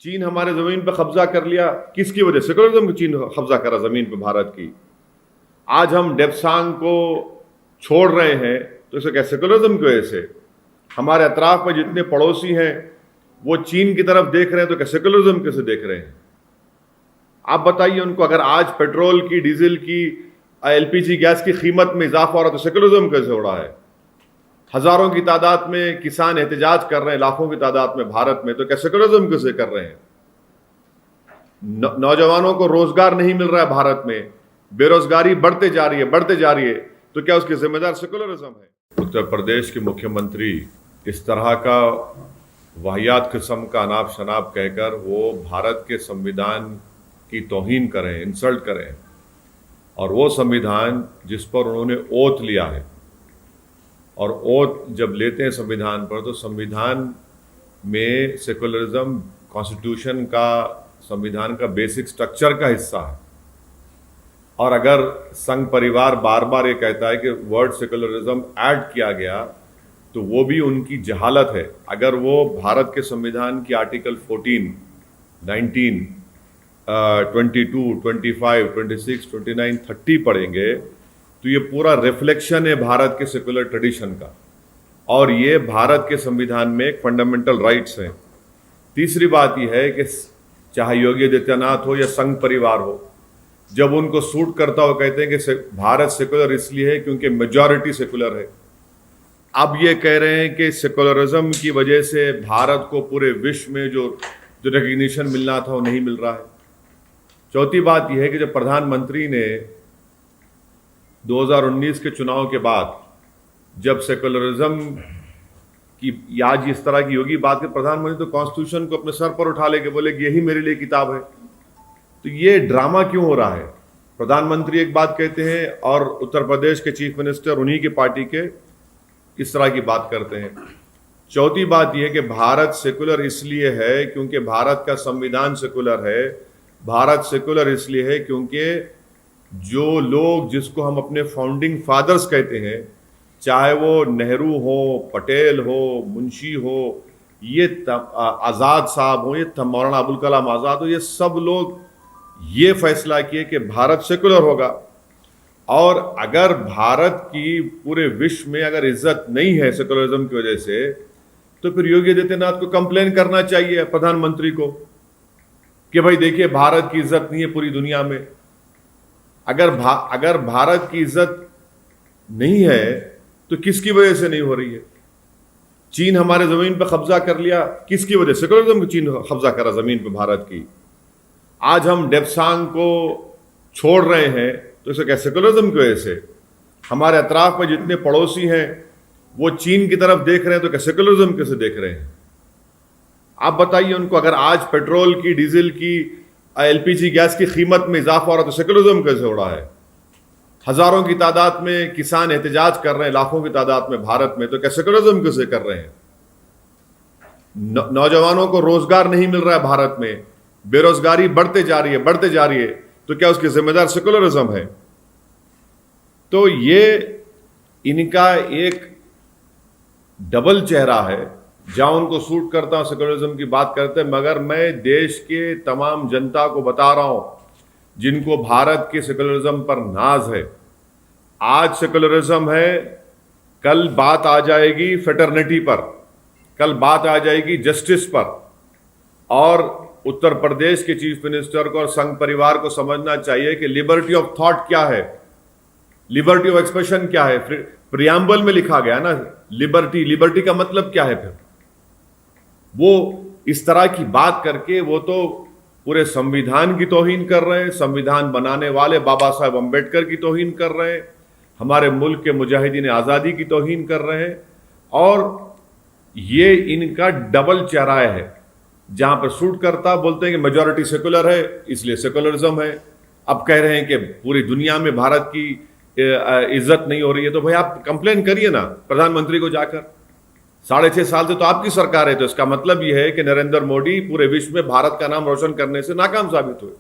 चीन हमारे जमीन पर कब्जा कर लिया, किसकी वजह से? सेकुलरिज्म की। चीन कब्जा करा जमीन पर भारत की। आज हम डेप्सांग को छोड़ रहे हैं तो इसे क्या सेकुलरिज्म की वजह से? हमारे अतराफ में जितने पड़ोसी हैं वो चीन की तरफ देख रहे हैं तो क्या सेकुलरिज्म कैसे देख रहे हैं? आप बताइए उनको, अगर आज पेट्रोल की, डीजल की, एलपीजी गैस की कीमत में इजाफा हो रहा है तो सेकुलरिज्म कैसे हो रहा है? हजारों की तादाद में किसान एहतजाज कर रहे हैं, लाखों की तादाद में भारत में, तो क्या सेकुलरिज्म कैसे कर रहे हैं? नौजवानों को रोजगार नहीं मिल रहा है भारत में, बेरोजगारी बढ़ते जा रही है, बढ़ते जा रही है, तो क्या उसके जिम्मेदार सेकुलरिज्म है? उत्तर प्रदेश के मुख्यमंत्री इस तरह का वाहियात किस्म का अनाप शनाप कहकर वो भारत के संविधान की तौहीन करें, इंसल्ट करें, और वो संविधान जिस पर उन्होंने ओथ लिया है, और ओथ जब लेते हैं संविधान पर तो संविधान में सेकुलरिज्म कॉन्स्टिट्यूशन का, संविधान का बेसिक स्ट्रक्चर का हिस्सा है। और अगर संघ परिवार बार बार ये कहता है कि वर्ड सेकुलरिज्म ऐड किया गया तो वो भी उनकी जहालत है। अगर वो भारत के संविधान की आर्टिकल 14, 19, 22, 25, 26, 29, 30 पढ़ेंगे तो ये पूरा रिफ्लेक्शन है भारत के सेकुलर ट्रेडिशन का, और ये भारत के संविधान में एक फंडामेंटल राइट्स हैं। तीसरी बात यह है कि चाहे योगी आदित्यनाथ हो या संघ परिवार हो, जब उनको सूट करता हो कहते हैं कि भारत सेकुलर इसलिए है क्योंकि मेजॉरिटी सेकुलर है। अब ये कह रहे हैं कि सेकुलरिज्म की वजह से भारत को पूरे विश्व में जो रिकग्निशन मिलना था वो नहीं मिल रहा है। चौथी बात यह है कि जब प्रधानमंत्री ने 2019 के चुनाव के बाद जब सेकुलरिज्म की आज इस तरह की योगी बात के, प्रधानमंत्री तो कॉन्स्टिट्यूशन को अपने सर पर उठा लेके बोले कि यही मेरे लिए किताब है। तो ये ड्रामा क्यों हो रहा है? प्रधानमंत्री एक बात कहते हैं और उत्तर प्रदेश के चीफ मिनिस्टर उन्हीं की पार्टी के इस तरह की बात करते हैं। चौथी बात यह कि भारत सेकुलर इसलिए है क्योंकि भारत का संविधान सेकुलर है। भारत सेकुलर इसलिए है क्योंकि जो लोग, जिसको हम अपने फाउंडिंग फादर्स कहते हैं, चाहे वो नेहरू हो, पटेल हो, मुंशी हो, ये आज़ाद साहब हो, ये मौलाना अबुल कलाम आज़ाद हो, ये सब लोग ये फैसला किए कि भारत सेकुलर होगा। और अगर भारत की पूरे विश्व में अगर इज्जत नहीं है सेकुलरिज्म की वजह से, तो फिर योगी आदित्यनाथ को कंप्लेन करना चाहिए प्रधानमंत्री को कि भाई देखिए भारत की इज्जत नहीं है पूरी दुनिया में। अगर भारत की इज्जत नहीं है तो किसकी वजह से नहीं हो रही है? चीन हमारे जमीन पर कब्जा कर लिया, किसकी वजह से? सेकुलरिज्म की। चीन कब्जा करा जमीन पर भारत की। आज हम डेप्सांग को छोड़ रहे हैं तो इसे क्या सेकुलरिज्म की वजह से? हमारे अतराफ में जितने पड़ोसी हैं वो चीन की तरफ देख रहे हैं तो क्या सेकुलरिज्म कैसे देख रहे हैं? आप बताइए उनको, अगर आज पेट्रोल की, डीजल की, एलपीजी गैस की कीमत में इजाफा हो रहा है तो सेकुलरिज्म कैसे हो रहा है? हजारों की तादाद में किसान एहतजाज कर रहे हैं, लाखों की तादाद में भारत में, तो क्या सेकुलरिज्म कैसे कर रहे हैं? नौजवानों को रोजगार नहीं मिल रहा है भारत में, बेरोजगारी बढ़ते जा रही है, बढ़ते जा रही है, तो क्या उसके जिम्मेदार सेकुलरिज्म है? तो ये इनका एक डबल चेहरा है। जहां उनको सूट करता हूं सेकुलरिज्म की बात करते हैं, मगर मैं देश के तमाम जनता को बता रहा हूं जिनको भारत के सेकुलरिज्म पर नाज है। आज सेकुलरिज्म है, कल बात आ जाएगी फेटर्निटी पर, कल बात आ जाएगी जस्टिस पर। और उत्तर प्रदेश के चीफ मिनिस्टर को और संघ परिवार को समझना चाहिए कि लिबर्टी ऑफ थॉट क्या है, लिबर्टी ऑफ एक्सप्रेशन क्या है। प्रियम्बल में लिखा गया ना लिबर्टी, लिबर्टी का मतलब क्या है? फिर वो इस तरह की बात करके वो तो पूरे संविधान की तौहीन कर रहे हैं, संविधान बनाने वाले बाबा साहब अम्बेडकर की तौहीन कर रहे हैं, हमारे मुल्क के मुजाहिदीन आज़ादी की तौहीन कर रहे हैं। और ये इनका डबल चेहरा है। जहां पर सूट करता बोलते हैं कि मेजॉरिटी सेकुलर है इसलिए सेकुलरिज्म है। अब कह रहे हैं कि पूरी दुनिया में भारत की इज्जत नहीं हो रही है, तो भाई आप कंप्लेन करिए ना प्रधानमंत्री को जाकर। 6.5 साल से तो आपकी सरकार है, तो इसका मतलब यह है कि नरेंद्र मोदी पूरे विश्व में भारत का नाम रोशन करने से नाकाम साबित हुए।